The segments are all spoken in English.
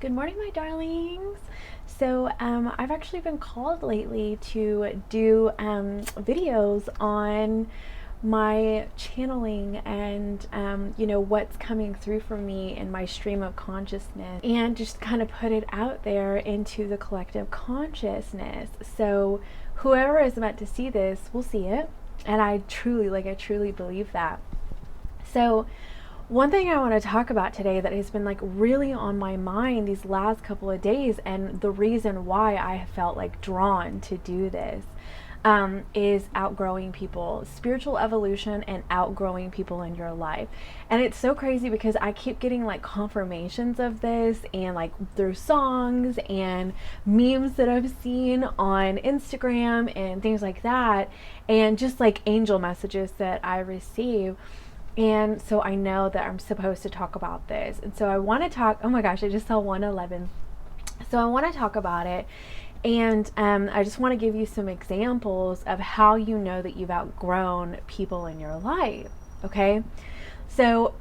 Good morning, my darlings. I've actually been called lately to do videos on my channeling and, what's coming through for me in my stream of consciousness and just kind of put it out there into the collective consciousness. So, whoever is meant to see this will see it. And I truly believe that. So, one thing I want to talk about today that has been like really on my mind these last couple of days, and the reason why I have felt like drawn to do this, is outgrowing people, spiritual evolution, and outgrowing people in your life. And it's so crazy because I keep getting like confirmations of this, and like through songs and memes that I've seen on Instagram and things like that, and just like angel messages that I receive. And so I know that I'm supposed to talk about this. And so I want to talk, oh my gosh, I just saw 111. So I want to talk about it. And I just want to give you some examples of how you know that you've outgrown people in your life. Okay. So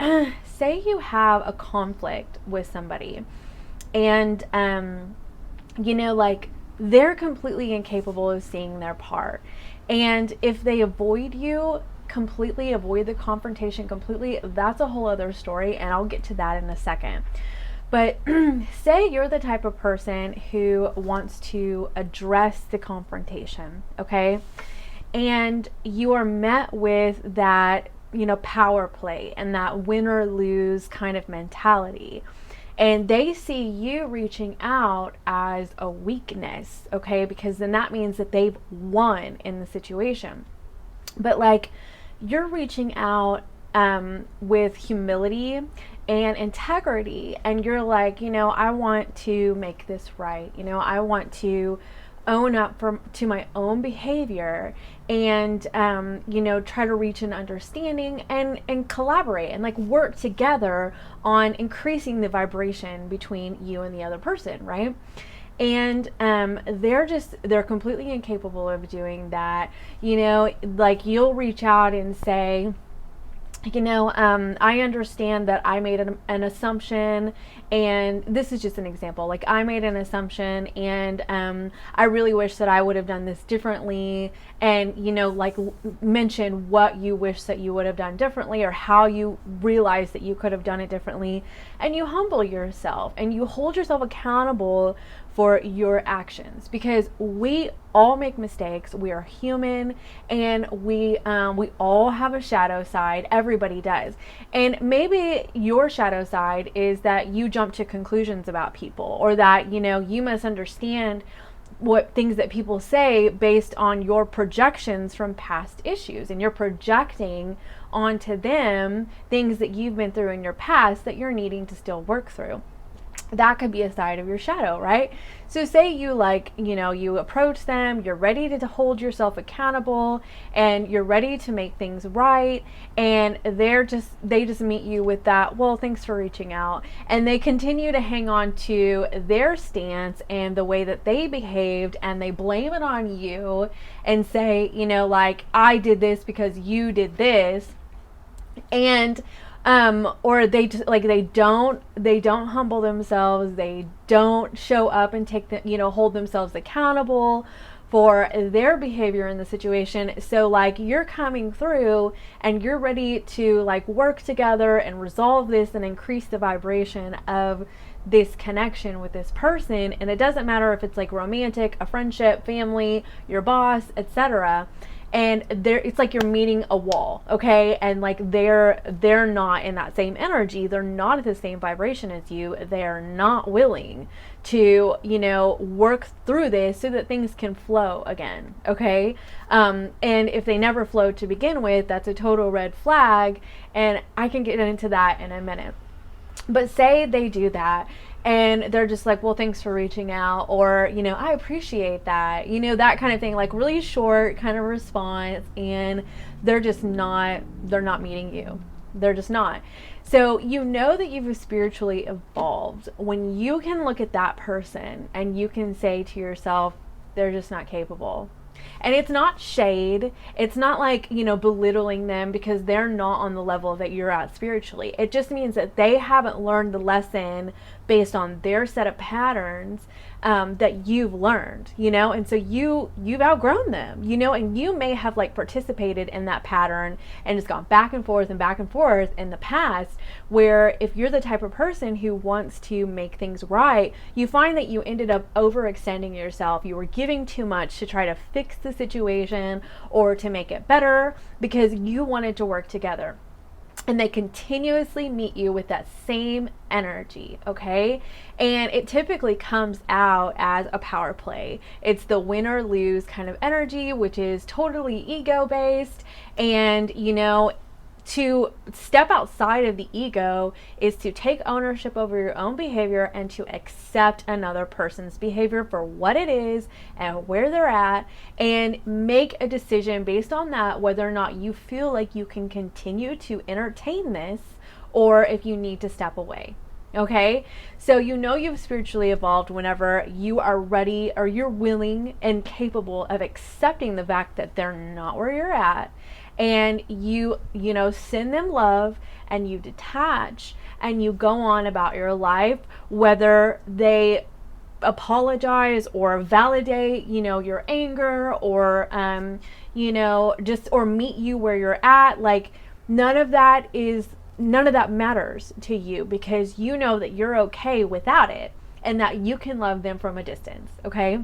say you have a conflict with somebody and, like they're completely incapable of seeing their part. And if they avoid you, completely avoid the confrontation completely, that's a whole other story, and I'll get to that in a second. But say you're the type of person who wants to address the confrontation, okay? And you are met with that, power play and that win or lose kind of mentality. And they see you reaching out as a weakness, okay? Because then that means that they've won in the situation. But like, you're reaching out with humility and integrity, and you're like, I want to make this right. I want to own up to my own behavior and, try to reach an understanding and collaborate and like work together on increasing the vibration between you and the other person, right? And they're completely incapable of doing that. Like you'll reach out and say, I understand that I made an assumption, and this is just an example. Like I made an assumption, and I really wish that I would have done this differently. And like mention what you wish that you would have done differently, or how you realize that you could have done it differently. And you humble yourself, and you hold yourself accountable for your actions, because we all make mistakes. We are human, and we all have a shadow side. Everybody does. And maybe your shadow side is that you jump to conclusions about people, or that you misunderstand what things that people say based on your projections from past issues, and you're projecting onto them things that you've been through in your past that you're needing to still work through. That could be a side of your shadow, right? So say you you approach them, you're ready to hold yourself accountable, and you're ready to make things right, and they just meet you with that, well, thanks for reaching out, and they continue to hang on to their stance and the way that they behaved, and they blame it on you and say, like, I did this because you did this. And or they just like they don't humble themselves, they don't show up and take the hold themselves accountable for their behavior in the situation. So like you're coming through and you're ready to like work together and resolve this and increase the vibration of this connection with this person. And it doesn't matter if it's like romantic, a friendship, family, your boss, etc. And it's like you're meeting a wall, okay? And like they're not in that same energy, they're not at the same vibration as you, they're not willing to work through this so that things can flow again, okay? And if they never flowed to begin with, that's a total red flag, and I can get into that in a minute. But say they do that, and they're just like, well, thanks for reaching out, or I appreciate that, that kind of thing, like really short kind of response, and they're not meeting you. They're just not. So that you've spiritually evolved when you can look at that person and you can say to yourself, they're just not capable. And it's not shade. It's not like, belittling them because they're not on the level that you're at spiritually. It just means that they haven't learned the lesson based on their set of patterns that you've learned, and so you've outgrown them, and you may have like participated in that pattern and just gone back and forth in the past, where if you're the type of person who wants to make things right, you find that you ended up overextending yourself. You were giving too much to try to fix the situation or to make it better because you wanted to work together. And they continuously meet you with that same energy, okay? And it typically comes out as a power play. It's the win or lose kind of energy, which is totally ego-based. And, to step outside of the ego is to take ownership over your own behavior and to accept another person's behavior for what it is and where they're at, and make a decision based on that, whether or not you feel like you can continue to entertain this or if you need to step away. Okay, so you've spiritually evolved whenever you are ready, or you're willing and capable of accepting the fact that they're not where you're at, and you send them love, and you detach, and you go on about your life, whether they apologize or validate your anger, or or meet you where you're at. Like, none of that matters to you, because you know that you're okay without it and that you can love them from a distance. Okay,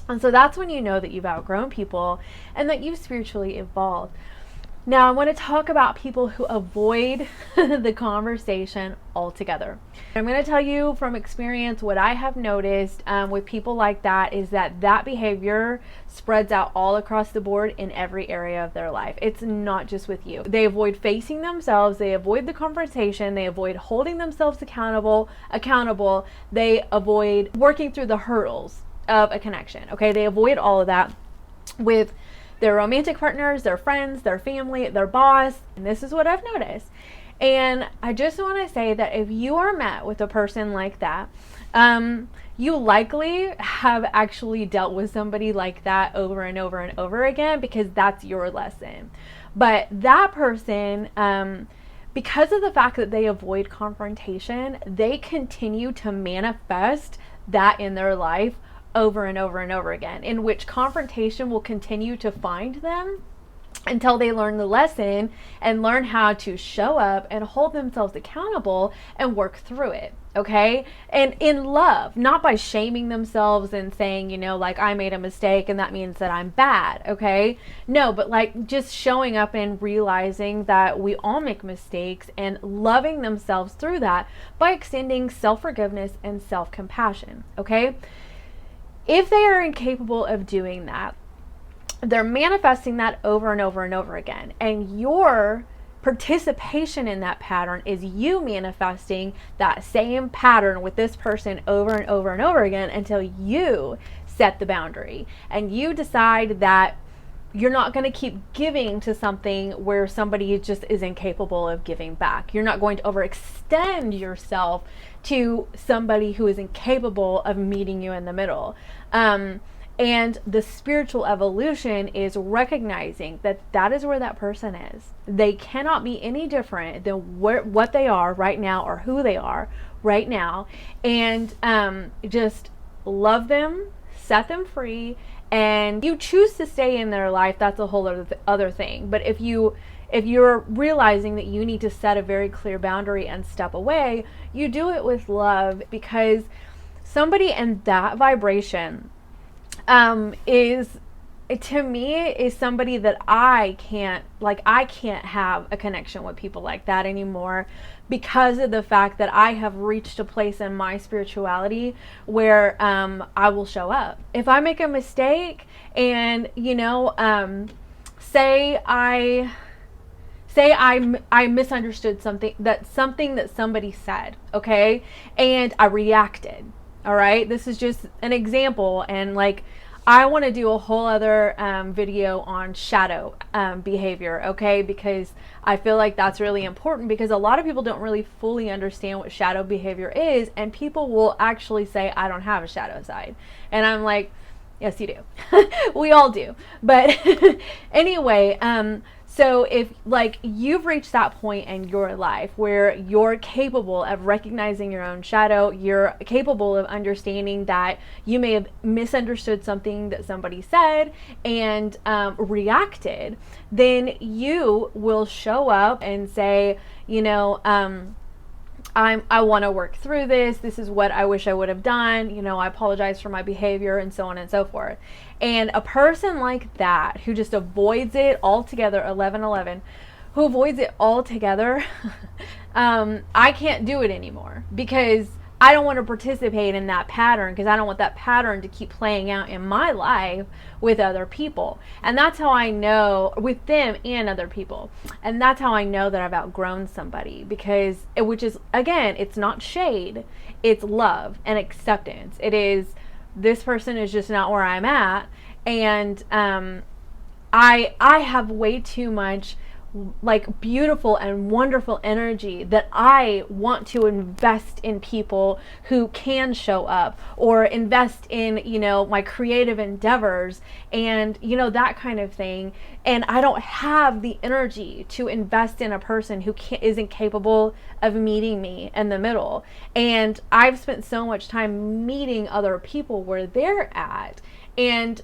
and so that's when you know that you've outgrown people and that you've spiritually evolved. Now, I want to talk about people who avoid the conversation altogether. I'm going to tell you from experience what I have noticed with people like that is that behavior spreads out all across the board in every area of their life. It's not just with you. They avoid facing themselves. They avoid the confrontation. They avoid holding themselves accountable. They avoid working through the hurdles of a connection. Okay, they avoid all of that with their romantic partners, their friends, their family, their boss. And this is what I've noticed. And I just want to say that if you are met with a person like that, you likely have actually dealt with somebody like that over and over and over again, because that's your lesson. But that person, because of the fact that they avoid confrontation, they continue to manifest that in their life over and over and over again, in which confrontation will continue to find them until they learn the lesson and learn how to show up and hold themselves accountable and work through it. Okay, and in love, not by shaming themselves and saying, like, I made a mistake and that means that I'm bad. Okay, no, but like just showing up and realizing that we all make mistakes and loving themselves through that by extending self-forgiveness and self-compassion. Okay, if they are incapable of doing that, they're manifesting that over and over and over again. And your participation in that pattern is you manifesting that same pattern with this person over and over and over again until you set the boundary and you decide that you're not going to keep giving to something where somebody just is incapable of giving back. You're not going to overextend yourself to somebody who is incapable of meeting you in the middle. And the spiritual evolution is recognizing that that is where that person is. They cannot be any different than what they are right now or who they are right now. And just love them, set them free, and you choose to stay in their life, that's a whole other thing. But if you're realizing that you need to set a very clear boundary and step away, you do it with love, because somebody in that vibration is somebody that I can't have a connection with people like that anymore, because of the fact that I have reached a place in my spirituality where I will show up. If I make a mistake and say I misunderstood something that somebody said, okay, and I reacted. All right, this is just an example, and like I want to do a whole other video on shadow behavior, okay, because I feel like that's really important, because a lot of people don't really fully understand what shadow behavior is, and people will actually say, I don't have a shadow side, and I'm like, yes you do. We all do. But anyway, So if like you've reached that point in your life where you're capable of recognizing your own shadow, you're capable of understanding that you may have misunderstood something that somebody said and reacted, then you will show up and say, I want to work through this. This is what I wish I would have done. I apologize for my behavior, and so on and so forth. And a person like that who just avoids it altogether, 1111, who avoids it altogether, I can't do it anymore because I don't want to participate in that pattern, because I don't want that pattern to keep playing out in my life with other people. And that's how I know, with them and other people. And that's how I know that I've outgrown somebody, because which is, again, it's not shade, it's love and acceptance. It is, this person is just not where I'm at. And I have way too much like beautiful and wonderful energy that I want to invest in people who can show up, or invest in, my creative endeavors and, that kind of thing. And I don't have the energy to invest in a person who isn't capable of meeting me in the middle. And I've spent so much time meeting other people where they're at. And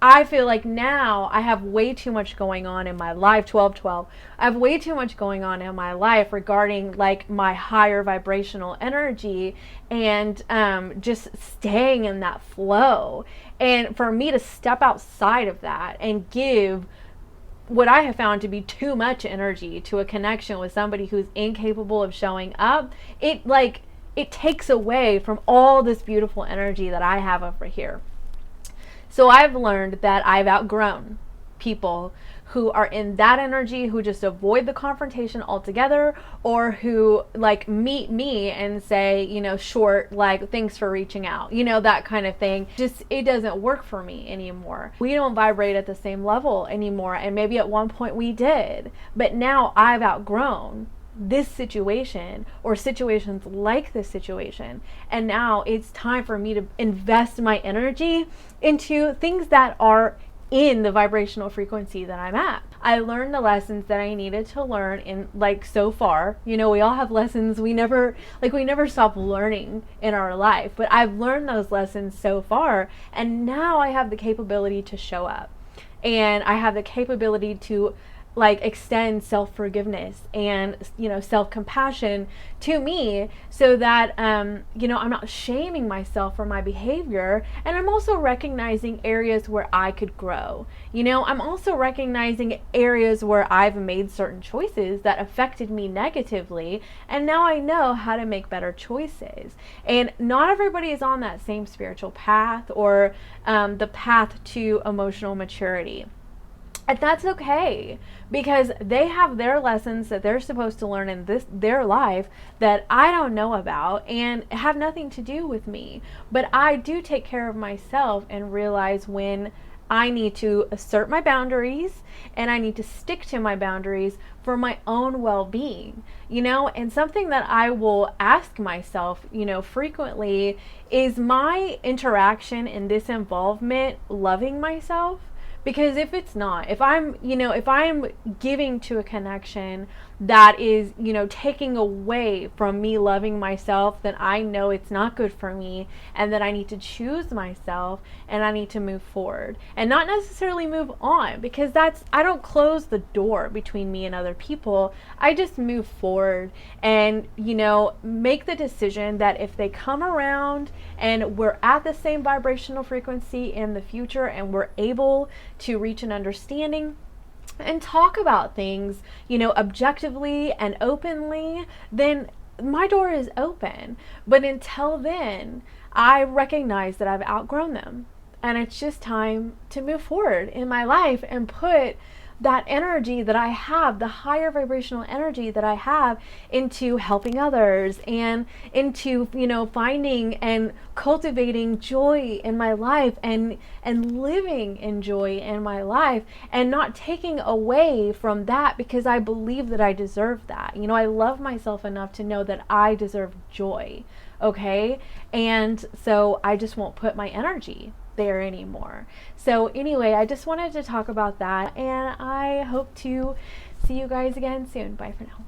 I feel like now I have way too much going on in my life, 1212. I have way too much going on in my life regarding like my higher vibrational energy and just staying in that flow. And for me to step outside of that and give what I have found to be too much energy to a connection with somebody who's incapable of showing up, it takes away from all this beautiful energy that I have over here. So I've learned that I've outgrown people who are in that energy, who just avoid the confrontation altogether, or who like meet me and say, short, like, thanks for reaching out, that kind of thing. Just, it doesn't work for me anymore. We don't vibrate at the same level anymore. And maybe at one point we did, but now I've outgrown this situation or situations like this situation, and now it's time for me to invest my energy into things that are in the vibrational frequency that I'm at. I learned the lessons that I needed to learn in so far. We all have lessons. We never stop learning in our life, but I've learned those lessons so far, and now I have the capability to show up, and I have the capability to extend self-forgiveness and self-compassion to me, so that I'm not shaming myself for my behavior. And I'm also recognizing areas where I could grow. I'm also recognizing areas where I've made certain choices that affected me negatively, and now I know how to make better choices. And not everybody is on that same spiritual path or the path to emotional maturity. And that's okay, because they have their lessons that they're supposed to learn in their life that I don't know about and have nothing to do with me. But I do take care of myself and realize when I need to assert my boundaries, and I need to stick to my boundaries for my own well-being. And something that I will ask myself, frequently, is my interaction in this involvement loving myself? Because if it's not, if I'm giving to a connection that is, taking away from me loving myself, then I know it's not good for me, and that I need to choose myself, and I need to move forward and not necessarily move on, because I don't close the door between me and other people. I just move forward and, make the decision that if they come around and we're at the same vibrational frequency in the future, and we're able to reach an understanding and talk about things, objectively and openly, then my door is open. But until then, I recognize that I've outgrown them, and it's just time to move forward in my life and put that energy that I have, the higher vibrational energy that I have, into helping others, and into, finding and cultivating joy in my life, and living in joy in my life, and not taking away from that, because I believe that I deserve that. I love myself enough to know that I deserve joy. Okay. And so I just won't put my energy there anymore. So anyway, I just wanted to talk about that, and I hope to see you guys again soon. Bye for now.